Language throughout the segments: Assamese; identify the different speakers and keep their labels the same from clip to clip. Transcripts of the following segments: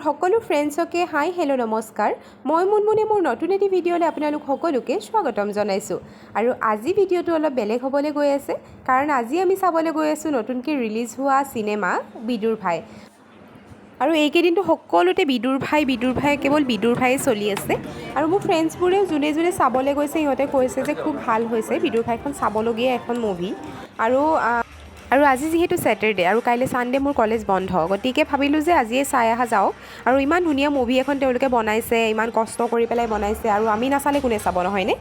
Speaker 1: সকলো ফ্ৰেণ্ডছকে হাই হেল্ল' নমস্কাৰ। মই মুনমুনে মোৰ নতুন এটি ভিডিঅ'লৈ আপোনালোক সকলোকে স্বাগতম জনাইছোঁ। আৰু আজি ভিডিঅ'টো অলপ বেলেগ হ'বলৈ গৈ আছে, কাৰণ আজি আমি চাবলৈ গৈ আছোঁ নতুনকৈ ৰিলিজ হোৱা চিনেমা বিদুৰ ভাই। আৰু এইকেইদিনটো সকলোতে বিদুৰ ভাই কেৱল বিদুৰ ভাইয়ে চলি আছে। আৰু মোৰ ফ্ৰেণ্ডছবোৰেও যোনে যোনে চাবলৈ গৈছে সিহঁতে কৈছে যে খুব ভাল হৈছে, বিদুৰ ভাইখন চাবলগীয়া এখন মুভি। আৰু আজি যিহেতু ছেটাৰডে আৰু কাইলৈ ছানডে মোৰ কলেজ বন্ধ, গতিকে ভাবিলোঁ যে আজিয়ে চাই অহা যাওক। আৰু ইমান ধুনীয়া মুভি এখন তেওঁলোকে বনাইছে, ইমান কষ্ট কৰি পেলাই বনাইছে, আৰু আমি নাচালে কোনে চাব, নহয়নে?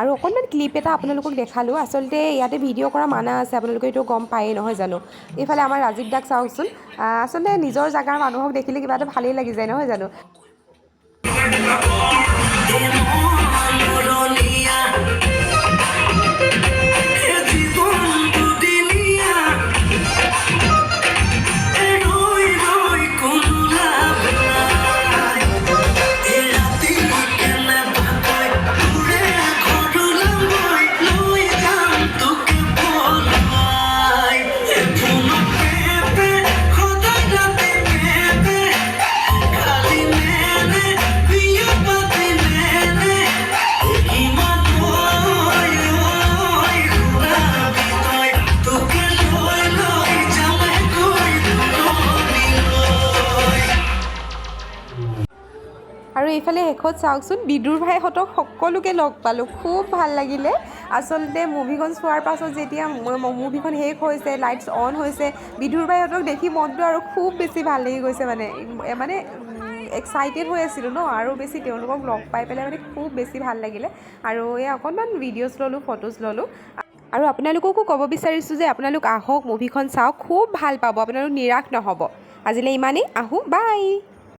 Speaker 1: আৰু অকণমান ক্লিপ এটা আপোনালোকক দেখালোঁ। আচলতে ইয়াতে ভিডিঅ' কৰা মানা আছে, আপোনালোকে এইটো গম পায়েই নহয় জানো। এইফালে আমাৰ ৰাজীৱ দাক চাওকচোন, আচলতে নিজৰ জেগাৰ মানুহক দেখিলে কিবা এটা ভালেই লাগি যায় নহয় জানো। আৰু এইফালে শেষত চাওকচোন, বিদুৰ ভাইহঁতক সকলোকে লগ পালোঁ, খুব ভাল লাগিলে। আচলতে মুভিখন চোৱাৰ পাছত যেতিয়া মুভিখন শেষ হৈছে, লাইটছ অন হৈছে, বিদুৰ ভাইহঁতক দেখি মনটো আৰু খুব বেছি ভাল লাগি গৈছে। মানে এক্সাইটেড হৈ আছিলোঁ ন, আৰু বেছি তেওঁলোকক লগ পাই পেলাই মানে খুব বেছি ভাল লাগিলে। আৰু এই অকণমান ভিডিঅ'ছ ল'লোঁ, ফটোজ ল'লোঁ। আৰু আপোনালোককো ক'ব বিচাৰিছোঁ যে আপোনালোক আহক, মুভিখন চাওক, খুব ভাল পাব, আপোনালোক নিৰাশ নহ'ব। আজিলৈ ইমানেই, আহোঁ, বাই।